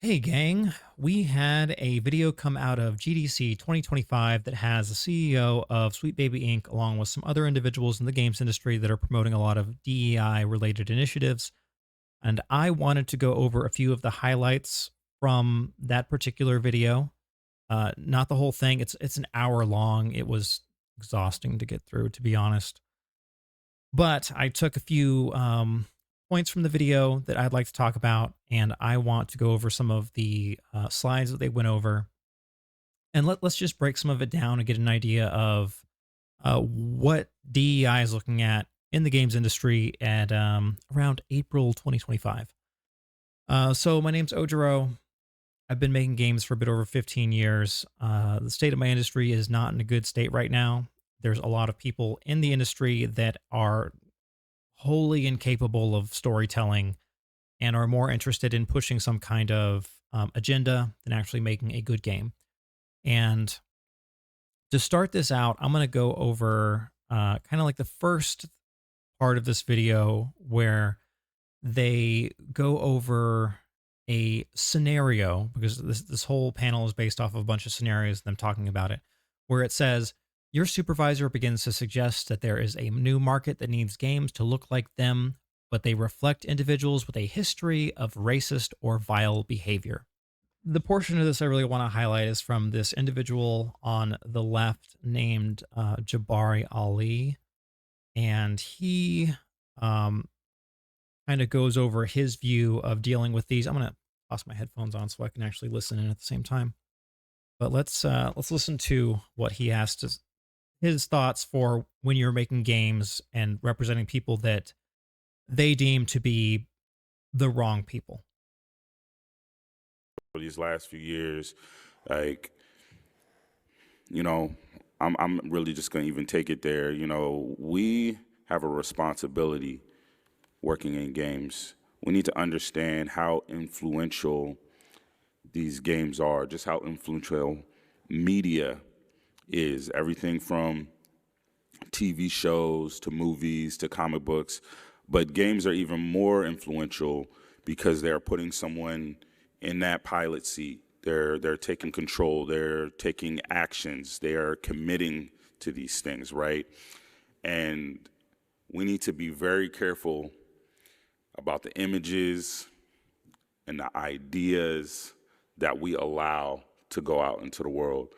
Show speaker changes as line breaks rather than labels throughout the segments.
Hey gang, we had a video come out of GDC 2025 that has the CEO of Sweet Baby Inc. along with some other individuals in the games industry that are promoting a lot of DEI related initiatives. And I wanted to go over a few of the highlights from that particular video. Not the whole thing. It's an hour long. It was exhausting to get through, to be honest. But I took a few points from the video that I'd like to talk about, and I want to go over some of the slides that they went over. And let's just break some of it down and get an idea of what DEI is looking at in the games industry at around April 2025. So my name's Ojiro. I've been making games for a bit over 15 years. The state of my industry is not in a good state right now. There's a lot of people in the industry that are wholly incapable of storytelling and are more interested in pushing some kind of agenda than actually making a good game. And to start this out, I'm going to go over kind of like the first part of this video where they go over a scenario, because this whole panel is based off of a bunch of scenarios, them talking about it, where it says your supervisor begins to suggest that there is a new market that needs games to look like them, but they reflect individuals with a history of racist or vile behavior. The portion of this I really want to highlight is from this individual on the left named Jabari Ali, and he um, kind of goes over his view of dealing with these. I'm going to toss my headphones on so I can actually listen in at the same time. But let's listen to what he has to his thoughts for when you're making games and representing people that they deem to be the wrong people.
For these last few years, like, you know, I'm really just gonna even take it there. We have a responsibility working in games. We need to understand how influential these games are, just how influential media is. Everything from TV shows to movies to comic books, but games are even more influential because they're putting someone in that pilot seat. They're taking control. They're taking actions. They are committing to these things, right? And we need to be very careful about the images and the ideas that we allow to go out into the world.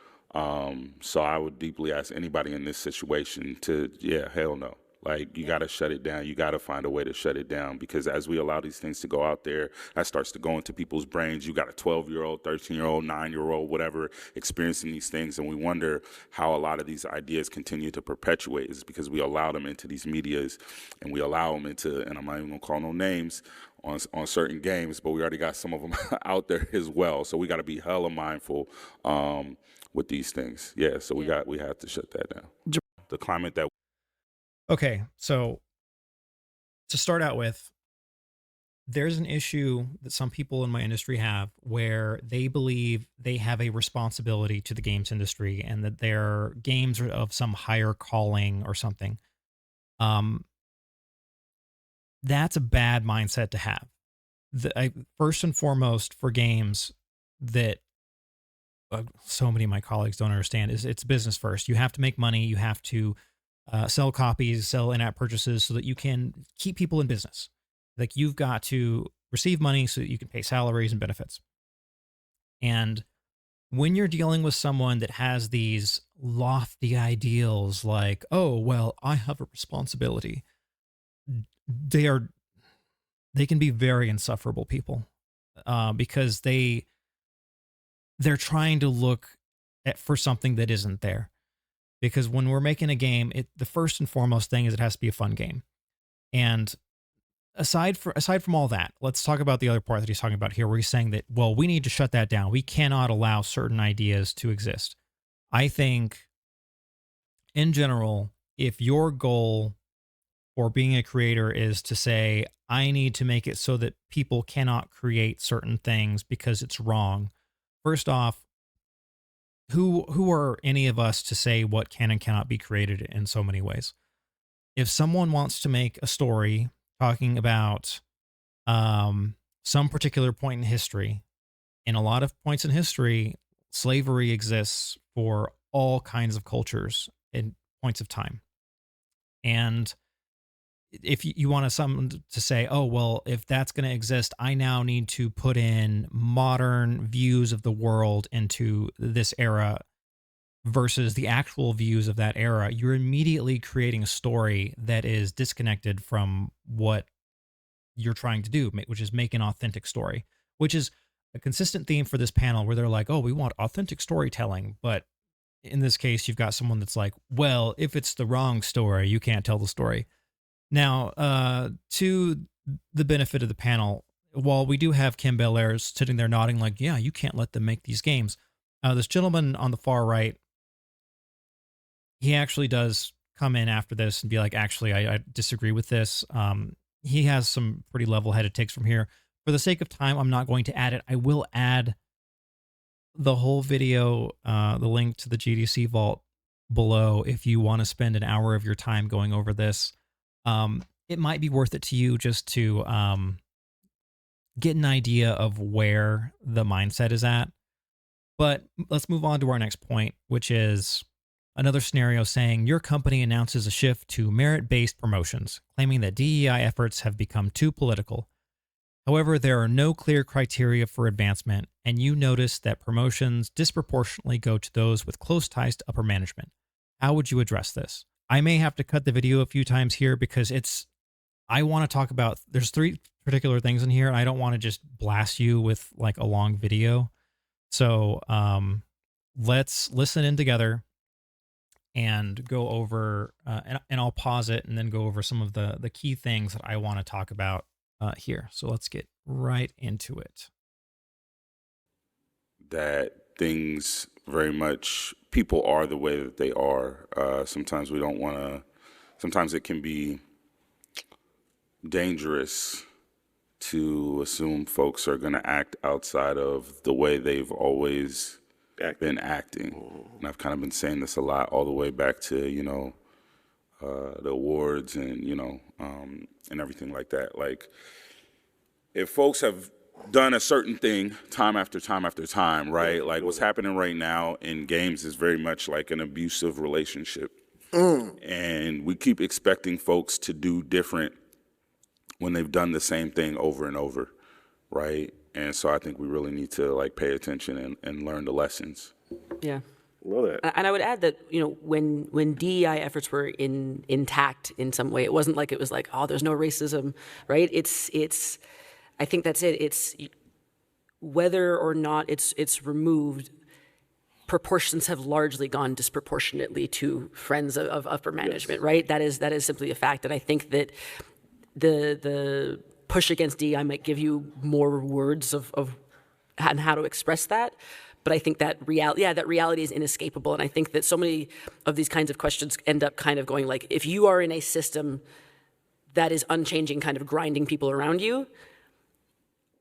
So I would deeply ask anybody in this situation to, yeah, hell no. Like, you got to shut it down. You got to find a way to shut it down, because as we allow these things to go out there, that starts to go into people's brains. You got a 12-year-old, 13-year-old, 9-year-old, whatever, experiencing these things, and we wonder how a lot of these ideas continue to perpetuate. Is because we allow them into these medias, and we allow them into, and I'm not even gonna call no names on certain games, but we already got some of them out there as well. So we got to be hella mindful with these things. Yeah. So we have to shut that down. The climate that.
Okay, so to start out with, there's an issue that some people in my industry have where they believe they have a responsibility to the games industry and that their games are of some higher calling or something. Um, that's a bad mindset to have. First and foremost, for games that so many of my colleagues don't understand, is it's business first. You have to make money. You have to sell copies, sell in-app purchases so that you can keep people in business. Like, you've got to receive money so that you can pay salaries and benefits. And when you're dealing with someone that has these lofty ideals like, oh, well, I have a responsibility, they are they can be very insufferable people, because they're trying to look for something that isn't there. Because when we're making a game, the first and foremost thing is it has to be a fun game. And aside from all that, let's talk about the other part that he's talking about here, where he's saying that, well, we need to shut that down. We cannot allow certain ideas to exist. I think, in general, if your goal for being a creator is to say, I need to make it so that people cannot create certain things because it's wrong, first off, who are any of us to say what can and cannot be created in so many ways? If someone wants to make a story talking about some particular point in history, In a lot of points in history, slavery exists for all kinds of cultures in points of time. And if you want someone to say, oh, well, if that's going to exist, I now need to put in modern views of the world into this era versus the actual views of that era, you're immediately creating a story that is disconnected from what you're trying to do, which is make an authentic story, which is a consistent theme for this panel where they're like, oh, we want authentic storytelling. But in this case, you've got someone that's like, well, if it's the wrong story, you can't tell the story. Now, to the benefit of the panel, while we do have Kim Belair sitting there nodding, like, yeah, you can't let them make these games. This gentleman on the far right, he actually does come in after this and be like, actually, I disagree with this. He has some pretty level headed takes from here. For the sake of time, I'm not going to add it. I will add the whole video, the link to the GDC vault below if you want to spend an hour of your time going over this. It might be worth it to you just to get an idea of where the mindset is at. But let's move on to our next point, which is another scenario saying your company announces a shift to merit-based promotions, claiming that DEI efforts have become too political. However, there are no clear criteria for advancement, and you notice that promotions disproportionately go to those with close ties to upper management. How would you address this? I may have to cut the video a few times here because I want to talk about, there's 3 particular things in here, and I don't want to just blast you with like a long video. So let's listen in together and go over, and I'll pause it and then go over some of the key things that I want to talk about here. So let's get right into it.
That things very much, people are the way that they are. Sometimes we don't want to, sometimes it can be dangerous to assume folks are going to act outside of the way they've always been acting. And I've kind of been saying this a lot all the way back to, the awards and, and everything like that. Like, if folks have done a certain thing time after time after time, right? Like what's happening right now in games is very much like an abusive relationship. And we keep expecting folks to do different when they've done the same thing over and over, right? And so I think we really need to like pay attention and learn the lessons.
Yeah.
Love that.
And I would add that, when DEI efforts were intact in some way, it wasn't like it was like, oh, there's no racism, right? It's I think that's it. It's whether or not it's removed, proportions have largely gone disproportionately to friends of upper management, right? That is simply a fact. And I think that the push against DEI might give you more words of and how to express that. But I think that reality is inescapable. And I think that so many of these kinds of questions end up kind of going like, if you are in a system that is unchanging, kind of grinding people around you,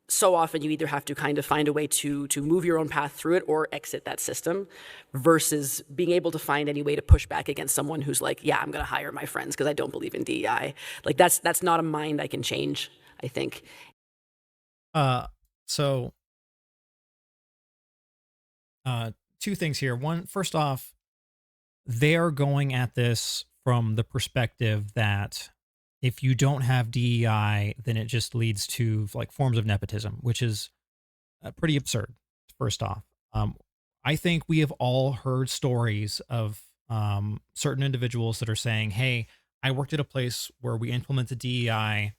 so often you either have to kind of find a way to move your own path through it or exit that system versus being able to find any way to push back against someone who's like, yeah, I'm going to hire my friends because I don't believe in DEI. Like that's not a mind I can change, I think.
So 2 things here. One, first off, they are going at this from the perspective that if you don't have DEI, then it just leads to like forms of nepotism, which is pretty absurd. First off, I think we have all heard stories of certain individuals that are saying, "Hey, I worked at a place where we implemented DEI,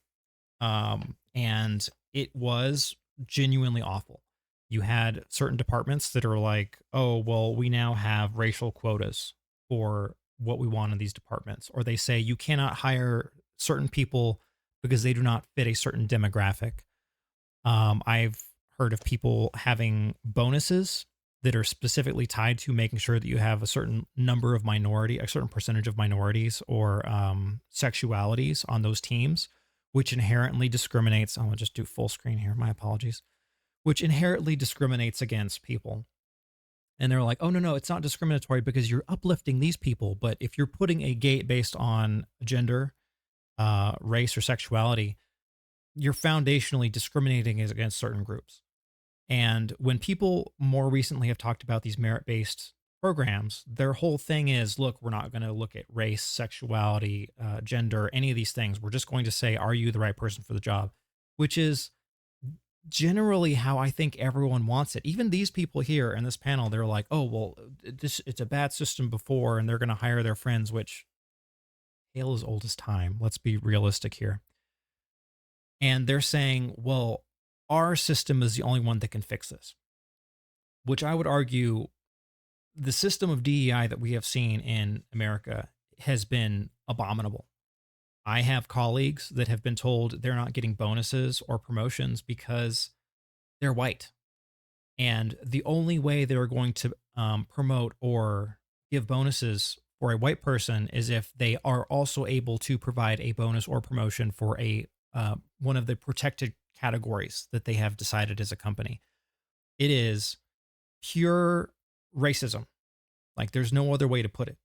and it was genuinely awful." You had certain departments that are like, "Oh, well, we now have racial quotas for what we want in these departments," or they say you cannot hire certain people because they do not fit a certain demographic. I've heard of people having bonuses that are specifically tied to making sure that you have a certain number of a certain percentage of minorities or sexualities on those teams, which inherently discriminates. I'm gonna just do full screen here. My apologies. Which inherently discriminates against people. And they're like, oh, no, it's not discriminatory because you're uplifting these people. But if you're putting a gate based on gender, race, or sexuality, you're foundationally discriminating against certain groups. And when people more recently have talked about these merit based programs, their whole thing is look, we're not going to look at race, sexuality, gender, any of these things. We're just going to say, are you the right person for the job? Which is generally how I think everyone wants it. Even these people here in this panel, they're like, oh, well, it's a bad system before, and they're going to hire their friends, which hail as old as time. Let's be realistic here. And they're saying, well, our system is the only one that can fix this, which I would argue the system of DEI that we have seen in America has been abominable. I have colleagues that have been told they're not getting bonuses or promotions because they're white. And the only way they're going to promote or give bonuses for a white person is if they are also able to provide a bonus or promotion for a one of the protected categories that they have decided as a company. It is pure racism. Like there's no other way to put it,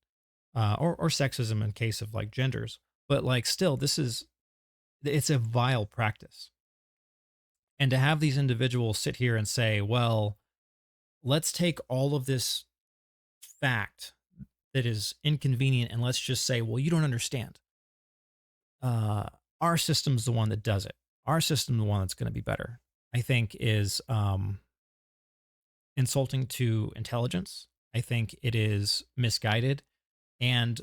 or sexism in case of like genders. But like still, it's a vile practice. And to have these individuals sit here and say, well, let's take all of this fact that is inconvenient and let's just say, well, you don't understand. Our system's the one that does it. Our system, the one that's going to be better, I think is insulting to intelligence. I think it is misguided. And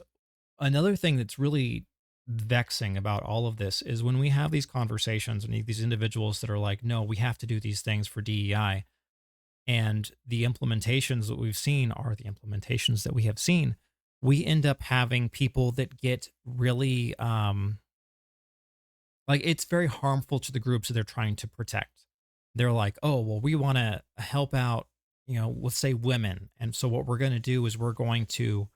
another thing that's really vexing about all of this is when we have these conversations and these individuals that are like, no, we have to do these things for DEI. And the implementations that we've seen are the implementations that we have seen. We end up having people that get really, like it's very harmful to the groups that they're trying to protect. They're like, oh, well, we want to help out, let's say women. And so what we're going to do is we're going to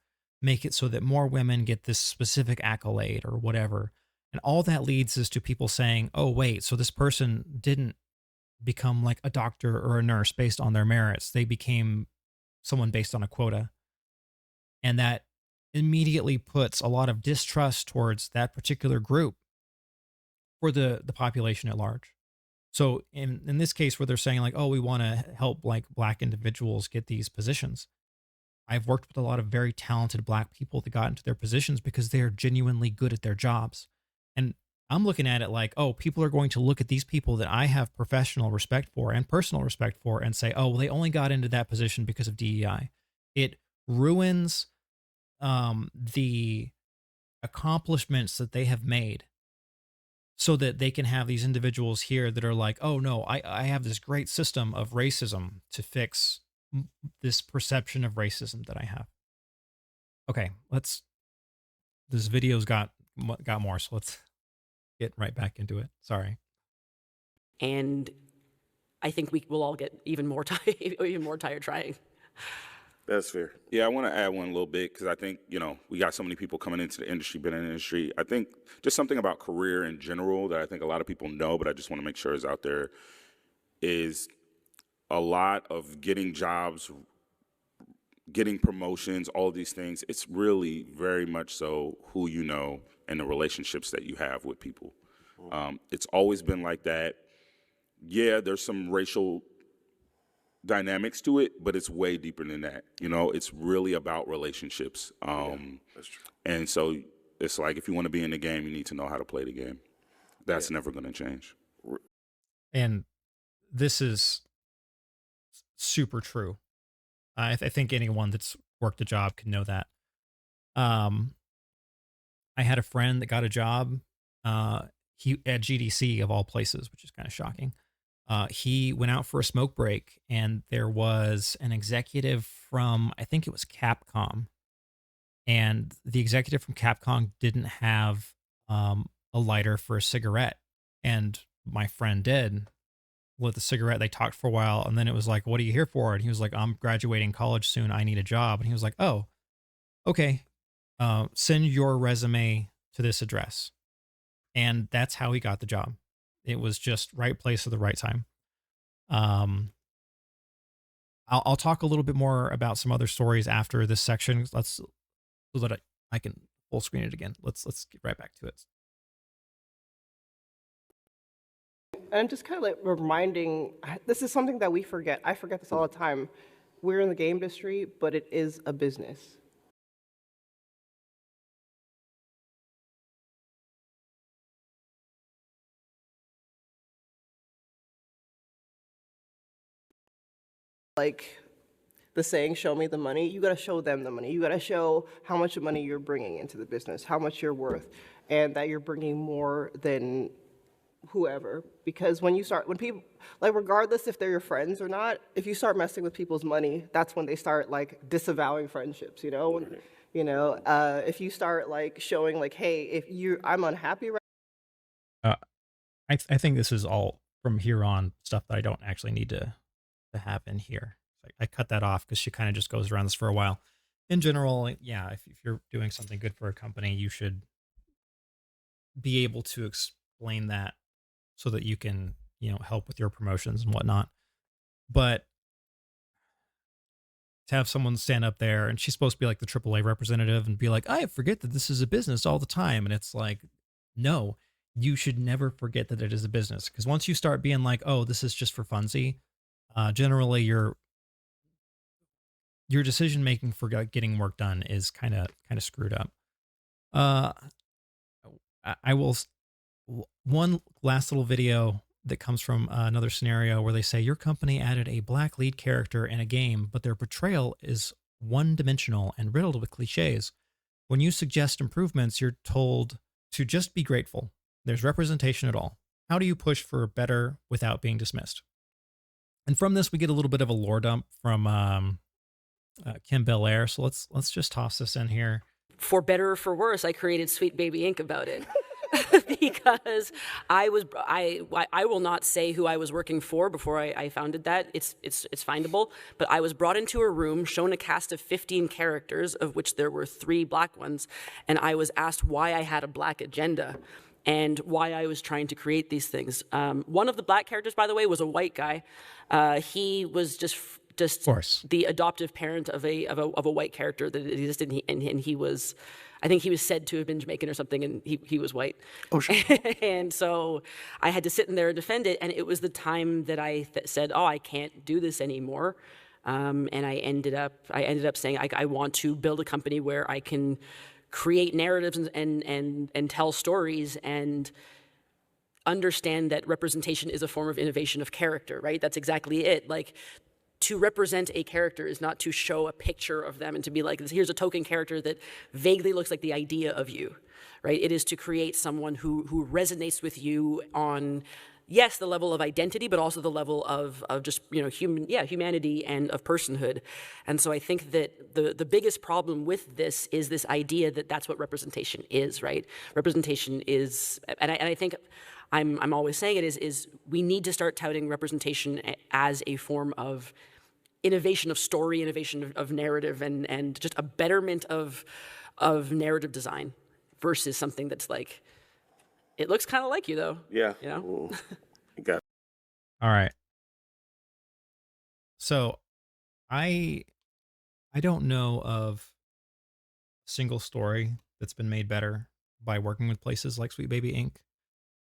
make it so that more women get this specific accolade or whatever. And all that leads is to people saying, oh, wait, so this person didn't become like a doctor or a nurse based on their merits. They became someone based on a quota. And that immediately puts a lot of distrust towards that particular group for the population at large. So in this case where they're saying like, oh, we want to help like black individuals get these positions. I've worked with a lot of very talented black people that got into their positions because they are genuinely good at their jobs. And I'm looking at it like, oh, people are going to look at these people that I have professional respect for and personal respect for and say, oh, well, they only got into that position because of DEI. It ruins the accomplishments that they have made so that they can have these individuals here that are like, oh, no, I have this great system of racism to fix this perception of racism that I have. Okay, this video's got more, so let's get right back into it. Sorry.
And I think we will all get even more tired trying.
That's fair. Yeah, I want to add one little bit because I think, we got so many people coming into the industry, been in the industry. I think just something about career in general that I think a lot of people know, but I just want to make sure is out there is a lot of getting jobs, getting promotions, all these things. It's really very much so who you know and the relationships that you have with people. It's always been like that. Yeah, there's some racial dynamics to it, but it's way deeper than that. It's really about relationships.
That's true.
And so it's like if you want to be in the game, you need to know how to play the game. That's never going to change.
And this is super true. I think anyone that's worked a job can know that. I had a friend that got a job he at GDC of all places, which is kind of shocking. He went out for a smoke break and there was an executive from, I think it was Capcom. And the executive from Capcom didn't have a lighter for a cigarette. And my friend did. Lit the cigarette. They talked for a while. And then it was like, what are you here for? And he was like, I'm graduating college soon. I need a job. And he was like, oh, okay. Send your resume to this address. And that's how he got the job. It was just right place at the right time. I'll talk a little bit more about some other stories after this section. So that I can full screen it again. Let's get right back to it.
And just kind of like reminding, this is something that we forget. I forget this all the time. We're in the game industry, but it is a business. Like the saying, show me the money, you gotta show them the money. You gotta show how much money you're bringing into the business, how much you're worth, and that you're bringing more than whoever. Because when people, like regardless if they're your friends or not, if you start messing with people's money, that's when they start like disavowing friendships, you know? If you start like showing like, hey, I'm unhappy right.
Uh, I think this is all from here on stuff that I don't actually need to have in here. I cut that off because she kind of just goes around this for a while. In general, yeah, if you're doing something good for a company, you should be able to explain that so that you can, help with your promotions and whatnot. But to have someone stand up there and she's supposed to be like the AAA representative and be like, I forget that this is a business all the time. And it's like, no, you should never forget that it is a business. Because once you start being like, oh, this is just for funsies, generally your decision making for getting work done is kind of screwed up. Uh, I will one last little video that comes from another scenario where they say your company added a black lead character in a game, but their portrayal is one-dimensional and riddled with cliches. When you suggest improvements, you're told to just be grateful. There's representation at all. How do you push for better without being dismissed? And from this, we get a little bit of a lore dump from Kim Belair. So let's just toss this in here.
For better or for worse, I created Sweet Baby Inc. about it. Because I will not say who I was working for before I founded that. It's findable. But I was brought into a room, shown a cast of 15 characters, of which there were 3 black ones, and I was asked why I had a black agenda and why I was trying to create these things. One of the black characters, by the way, was a white guy. He was just
Of course,
the adoptive parent of a white character that existed, and he was, I think he was said to have been Jamaican or something, and he was white.
Oh, sure.
And so I had to sit in there and defend it, and it was the time that I said, oh, I can't do this anymore. And I ended up saying, I want to build a company where I can create narratives and tell stories and understand that representation is a form of innovation of character, right? That's exactly it. Like, to represent a character is not to show a picture of them and to be like, here's a token character that vaguely looks like the idea of you, right? It is to create someone who resonates with you on, yes, the level of identity, but also the level of just, humanity and of personhood. And so I think that the biggest problem with this is this idea that that's what representation is, right? Representation is, and I think I'm always saying it is we need to start touting representation as a form of innovation of story, innovation of narrative, and just a betterment of narrative design versus something that's like, it looks kind of like you though.
Yeah.
You know?
You got
all right. So I don't know of a single story that's been made better by working with places like Sweet Baby Inc.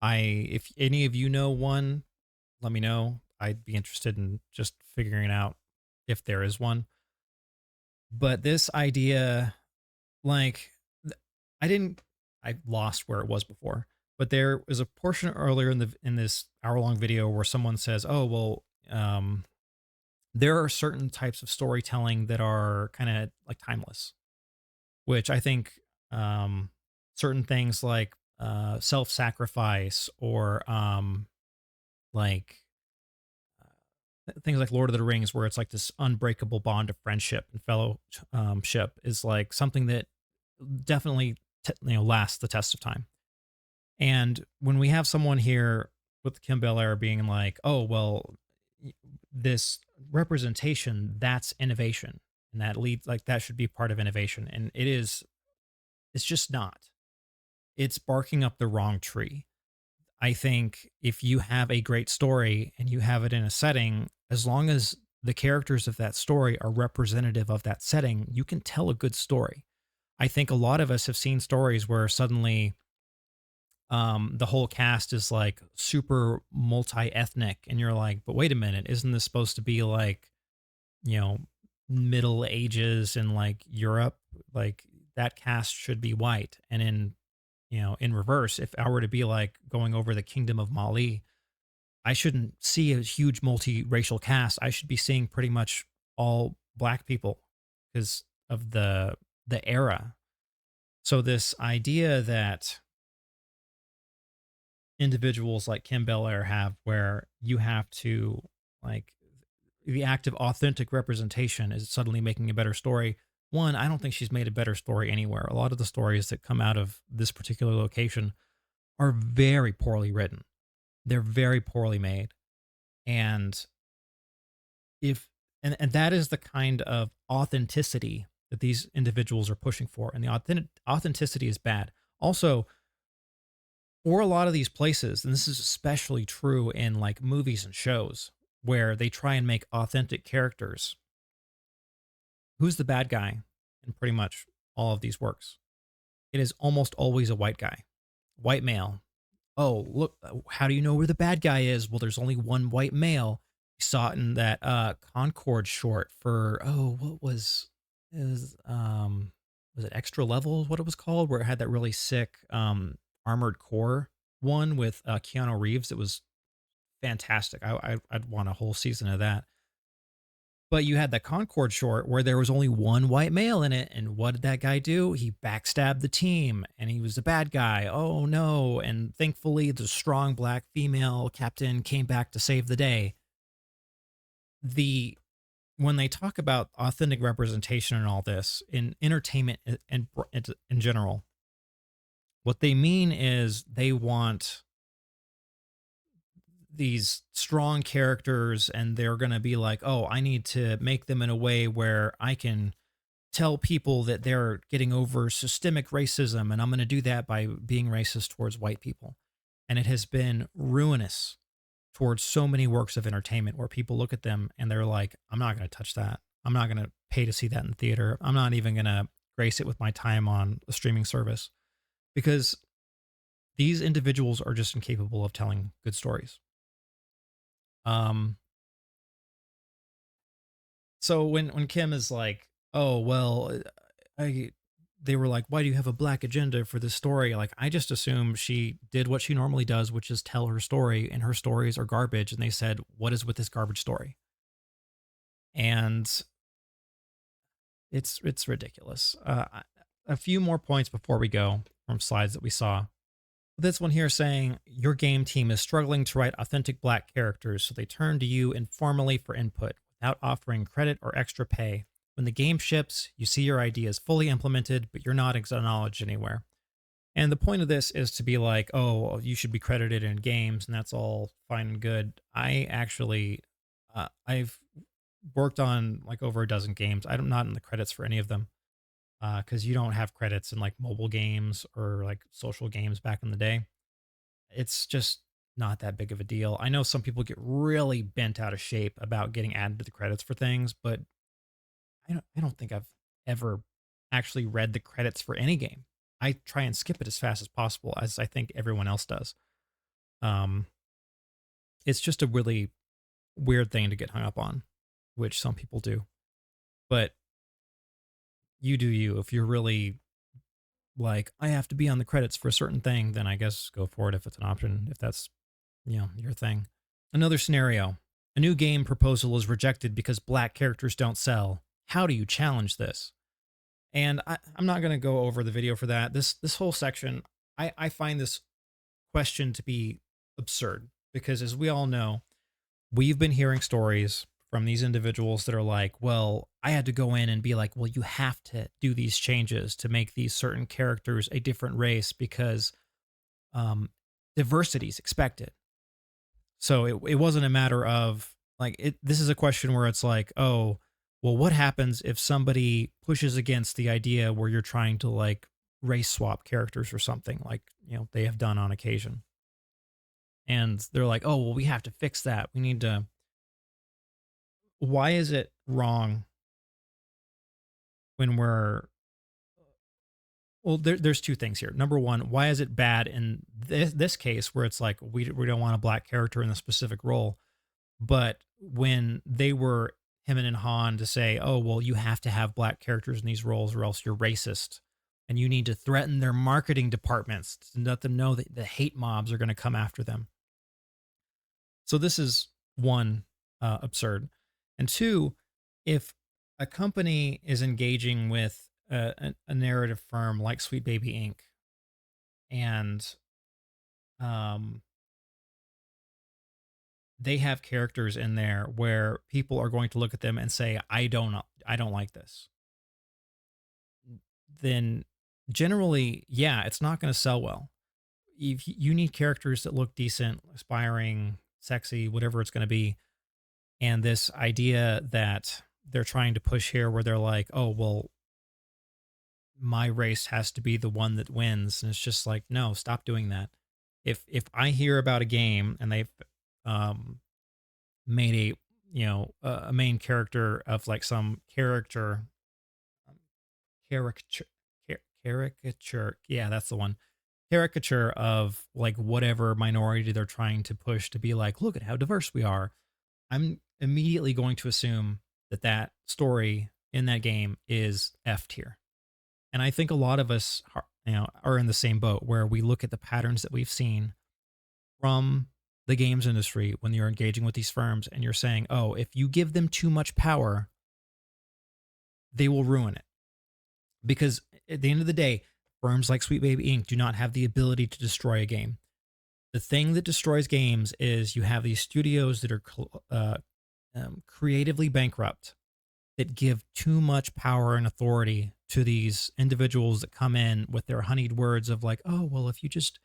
If any of you know one, let me know. I'd be interested in just figuring out if there is one. But this idea, like, I lost where it was before. But there was a portion earlier in this hour-long video where someone says, "Oh, well, there are certain types of storytelling that are kind of like timeless," which I think certain things like self-sacrifice or like things like Lord of the Rings, where it's like this unbreakable bond of friendship and fellowship, is like something that definitely lasts the test of time. And when we have someone here with Kim Belair being like, oh, well, this representation, that's innovation. And that leads, like, that should be part of innovation. And it's just not. It's barking up the wrong tree. I think if you have a great story and you have it in a setting, as long as the characters of that story are representative of that setting, you can tell a good story. I think a lot of us have seen stories where suddenly the whole cast is like super multi-ethnic, and you're like, but wait a minute, isn't this supposed to be like, you know, middle ages in like Europe? Like that cast should be white. And in, you know, in reverse, if I were to be like going over the Kingdom of Mali, I shouldn't see a huge multiracial cast. I should be seeing pretty much all black people because of the era. So this idea that individuals like Kim Belair have, where you have to like the act of authentic representation is suddenly making a better story. One, I don't think she's made a better story anywhere. A lot of the stories that come out of this particular location are very poorly written. They're very poorly made. And if and that is the kind of authenticity that these individuals are pushing for. And the authenticity is bad. Also, for a lot of these places, and this is especially true in like movies and shows where they try and make authentic characters. Who's the bad guy in pretty much all of these works? It is almost always a white guy, white male. Oh, look, how do you know where the bad guy is? Well, there's only one white male. We saw it in that Concord short for, oh, what was it Extra Levels, what it was called, where it had that really sick Armored Core one with Keanu Reeves. It was fantastic. I'd want a whole season of that. But you had the Concord short where there was only one white male in it. And what did that guy do? He backstabbed the team and he was the bad guy. Oh no. And thankfully, the strong black female captain came back to save the day. The When they talk about authentic representation and all this in entertainment and in general, what they mean is they want these strong characters and they're going to be like, oh, I need to make them in a way where I can tell people that they're getting over systemic racism. And I'm going to do that by being racist towards white people. And it has been ruinous towards so many works of entertainment where people look at them and they're like, I'm not going to touch that. I'm not going to pay to see that in the theater. I'm not even going to grace it with my time on a streaming service because these individuals are just incapable of telling good stories. Um, so when Kim is like, "Oh well, I," they were like, "Why do you have a black agenda for this story?" Like, I just assume she did what she normally does, which is tell her story, and her stories are garbage. And they said, "What is with this garbage story?" And it's ridiculous. A few more points before we go from slides that we saw. This one here saying your game team is struggling to write authentic black characters, so they turn to you informally for input without offering credit or extra pay. When the game ships, you see your ideas fully implemented, but you're not acknowledged anywhere. And the point of this is to be like, oh, you should be credited in games, and that's all fine and good. I actually, I've worked on like over a dozen games. I'm not in the credits for any of them because you don't have credits in like mobile games or like social games back in the day. It's just not that big of a deal. I know some people get really bent out of shape about getting added to the credits for things, but I don't think I've ever actually read the credits for any game. I try and skip it as fast as possible, as I think everyone else does. Um, it's just a really weird thing to get hung up on, which some people do. But you do you. If you're really like, I have to be on the credits for a certain thing, then I guess go for it if it's an option, if that's, your thing. Another scenario. A new game proposal is rejected because black characters don't sell. How do you challenge this? And I'm not going to go over the video for that. This whole section, I find this question to be absurd because, as we all know, we've been hearing stories from these individuals that are like, well, I had to go in and be like, well, you have to do these changes to make these certain characters a different race because diversity is expected. So it wasn't a matter of like this is a question where it's like, oh, well, what happens if somebody pushes against the idea where you're trying to like race swap characters or something like, they have done on occasion. And they're like, oh, well, we have to fix that. We need to. Why is it wrong when we're Well, there's two things here. Number one, why is it bad in this case where it's like we don't want a black character in a specific role, but when they were him and Han to say, oh well, you have to have black characters in these roles or else you're racist, and you need to threaten their marketing departments to let them know that the hate mobs are going to come after them. So this is one, absurd, and two, if a company is engaging with a narrative firm like Sweet Baby Inc. and um, they have characters in there where people are going to look at them and say, I don't like this, then generally, yeah, it's not going to sell well. If you need characters that look decent, aspiring, sexy, whatever it's going to be. And this idea that they're trying to push here where they're like, oh, well, my race has to be the one that wins. And it's just like, no, stop doing that. If I hear about a game and they've um, made a main character of like some caricature, caricature, yeah, that's the one, caricature of like whatever minority they're trying to push to be like, look at how diverse we are, I'm immediately going to assume that that story in that game is F tier. And I think a lot of us are in the same boat where we look at the patterns that we've seen from the games industry when you're engaging with these firms and you're saying, oh, if you give them too much power, they will ruin it. Because at the end of the day, firms like Sweet Baby Inc. do not have the ability to destroy a game. The thing that destroys games is you have these studios that are creatively bankrupt, that give too much power and authority to these individuals that come in with their honeyed words of like, oh, well, if you just,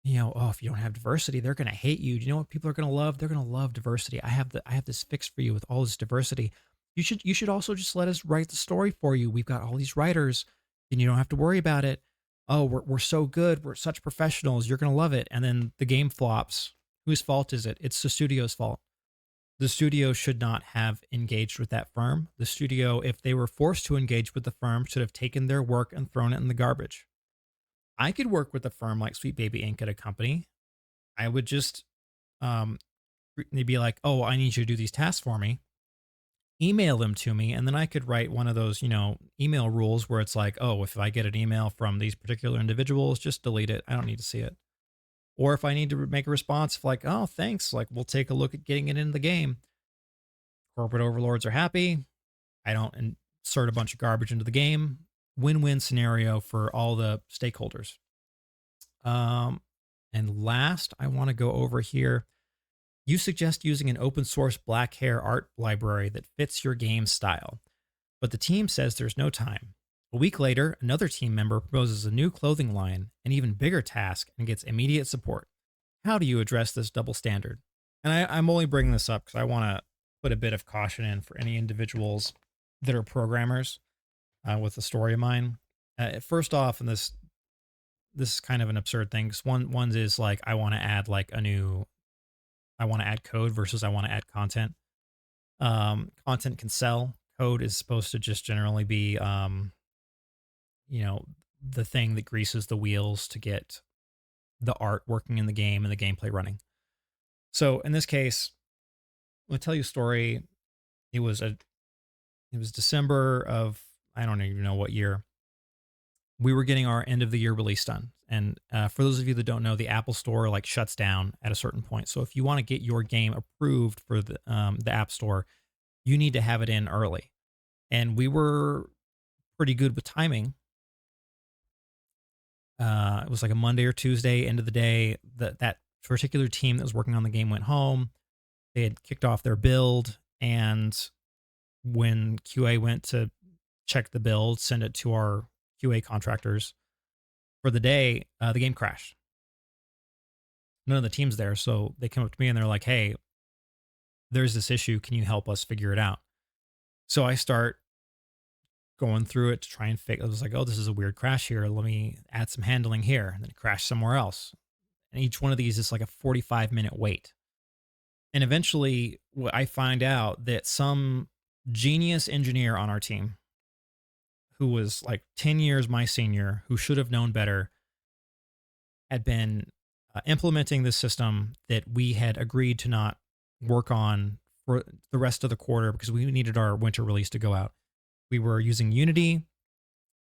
oh, if you don't have diversity, they're going to hate you. Do you know what people are going to love? They're going to love diversity. I have this fix for you with all this diversity. You should also just let us write the story for you. We've got all these writers and you don't have to worry about it. Oh, we're so good. We're such professionals. You're going to love it. And then the game flops. Whose fault is it? It's the studio's fault. The studio should not have engaged with that firm. The studio, if they were forced to engage with the firm, should have taken their work and thrown it in the garbage. I could work with a firm like Sweet Baby Inc. at a company. I would just, they'd be like, oh, I need you to do these tasks for me. Email them to me. And then I could write one of those, email rules where it's like, oh, if I get an email from these particular individuals, just delete it. I don't need to see it. Or if I need to make a response like, oh, thanks, like we'll take a look at getting it into the game. Corporate overlords are happy. I don't insert a bunch of garbage into the game. Win-win scenario for all the stakeholders. And last, I want to go over here. You suggest using an open source black hair art library that fits your game style, but the team says there's no time. A week later, another team member proposes a new clothing line, an even bigger task, and gets immediate support. How do you address this double standard? And I'm only bringing this up because I want to put a bit of caution in for any individuals that are programmers with a story of mine. First off, and this is kind of an absurd thing, because one is like I want to add code versus I want to add content. Content can sell. Code is supposed to just generally be the thing that greases the wheels to get the art working in the game and the gameplay running. So in this case, I'll tell you a story. It was December of, I don't even know what year. We were getting our end of the year release done. And for those of you that don't know, the Apple Store like shuts down at a certain point. So if you want to get your game approved for the App Store, you need to have it in early. And we were pretty good with timing. It was like a Monday or Tuesday, end of the day. That particular team that was working on the game went home. They had kicked off their build, and when QA went to check the build, send it to our QA contractors for the day, the game crashed. None of the team's there, so they come up to me and they're like, "Hey, there's this issue. Can you help us figure it out?" So I start going through it to try and fix. I was like, oh, this is a weird crash here. Let me add some handling here. And then it crashed somewhere else. And each one of these is like a 45-minute wait. And eventually I find out that some genius engineer on our team who was like 10 years my senior, who should have known better, had been implementing this system that we had agreed to not work on for the rest of the quarter because we needed our winter release to go out. We were using Unity.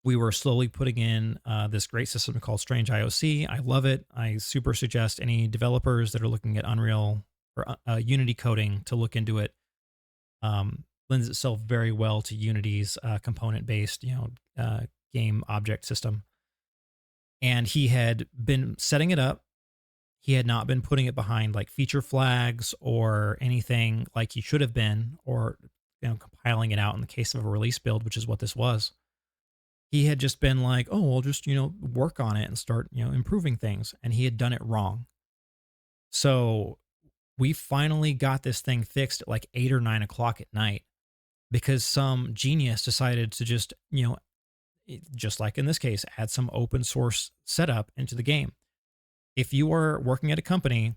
We were slowly putting in this great system called Strange IOC. I love it. I super suggest any developers that are looking at Unreal or Unity coding to look into it. Lends itself very well to Unity's component-based, game object system. And he had been setting it up. He had not been putting it behind like feature flags or anything like he should have been, or compiling it out in the case of a release build, which is what this was. He had just been like, oh, we'll just work on it and start improving things, and he had done it wrong. So we finally got this thing fixed at like 8 or 9 o'clock at night because some genius decided to just just like in this case, add some open source setup into the game. If you are working at a company,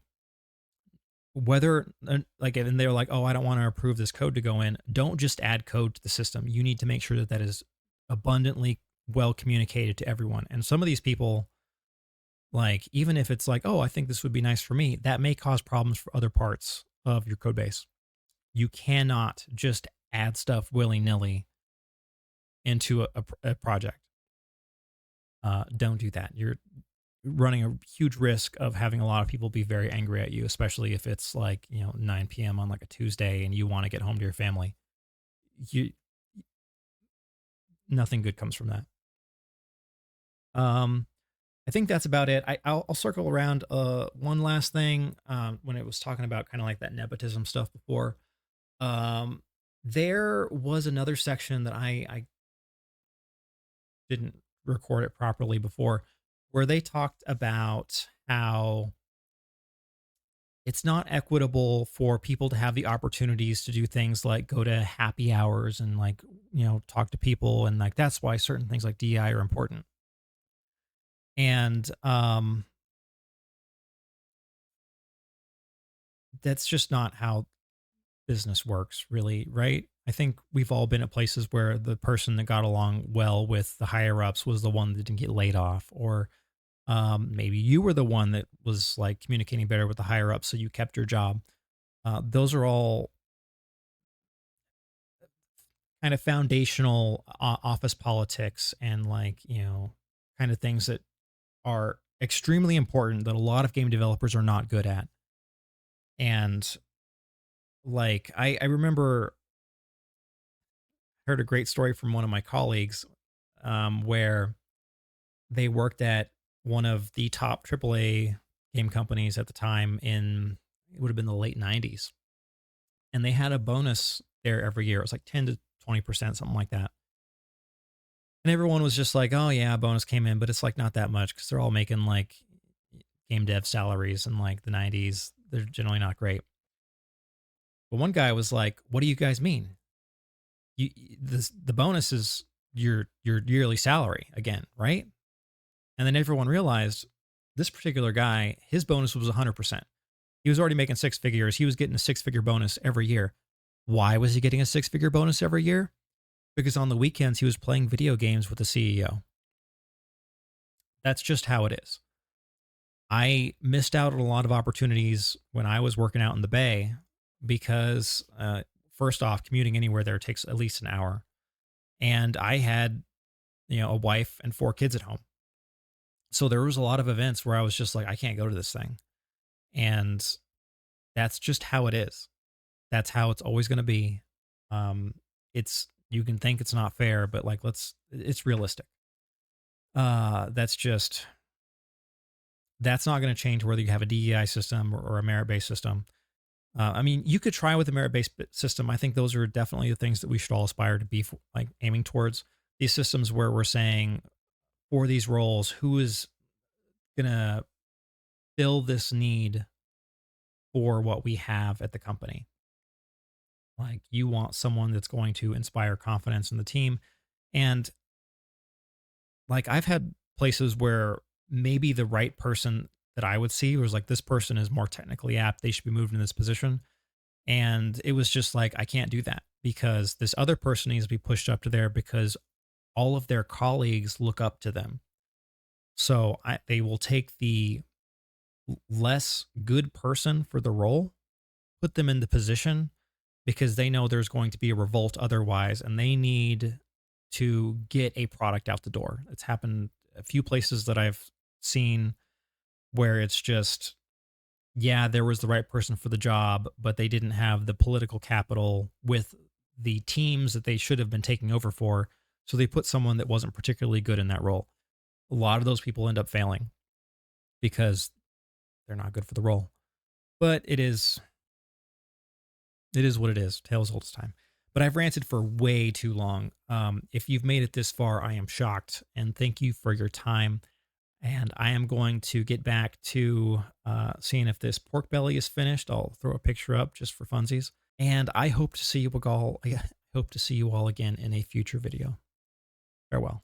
whether like, and they're like, oh, I don't want to approve this code to go in, don't just add code to the system. You need to make sure that that is abundantly well communicated to everyone. And some of these people, like, even if it's like, oh, I think this would be nice for me, that may cause problems for other parts of your code base. You cannot just add stuff willy-nilly into a project. Don't do that. You're running a huge risk of having a lot of people be very angry at you, especially if it's like 9 p.m. on like a Tuesday and you want to get home to your family. Nothing good comes from that. I think that's about it. I'll circle around one last thing when it was talking about kind of like that nepotism stuff before. There was another section that I didn't record it properly before, where they talked about how it's not equitable for people to have the opportunities to do things like go to happy hours and like, talk to people. And like, that's why certain things like DI are important. And that's just not how business works, really, right? I think we've all been at places where the person that got along well with the higher ups was the one that didn't get laid off, or maybe you were the one that was like communicating better with the higher ups, so you kept your job. Those are all kind of foundational office politics and like kind of things that are extremely important that a lot of game developers are not good at. And like I remember heard a great story from one of my colleagues where they worked at one of the top AAA game companies at the time in, it would have been the late 90s. And they had a bonus there every year. It was like 10 to 20%, something like that. And everyone was just like, oh yeah, bonus came in, but it's like not that much because they're all making like game dev salaries in like the 90s. They're generally not great. But one guy was like, what do you guys mean? The bonus is your yearly salary again, right? And then everyone realized this particular guy, his bonus was 100%. He was already making 6 figures. He was getting a 6-figure bonus every year. Why was he getting a 6-figure bonus every year? Because on the weekends, he was playing video games with the CEO. That's just how it is. I missed out on a lot of opportunities when I was working out in the Bay because, first off, commuting anywhere there takes at least an hour. And I had, a wife and 4 kids at home. So there was a lot of events where I was just like, I can't go to this thing. And that's just how it is. That's how it's always going to be. You can think it's not fair, but like, it's realistic. That's not going to change whether you have a DEI system or a merit-based system. I mean, you could try with a merit-based system. I think those are definitely the things that we should all aspire to be like aiming towards. These systems where we're saying for these roles, who is going to fill this need for what we have at the company. Like you want someone that's going to inspire confidence in the team. And like I've had places where maybe the right person that I would see was like, this person is more technically apt. They should be moved in this position. And it was just like, I can't do that because this other person needs to be pushed up to there because all of their colleagues look up to them. So they will take the less good person for the role, put them in the position because they know there's going to be a revolt otherwise, and they need to get a product out the door. It's happened a few places that I've seen where it's just, yeah, there was the right person for the job, but they didn't have the political capital with the teams that they should have been taking over for. So they put someone that wasn't particularly good in that role. A lot of those people end up failing because they're not good for the role. But it is what it is. Tales old as time. But I've ranted for way too long. If you've made it this far, I am shocked. And thank you for your time. And I am going to get back to seeing if this pork belly is finished. I'll throw a picture up just for funsies. And I hope to see you all. I hope to see you all again in a future video. Farewell.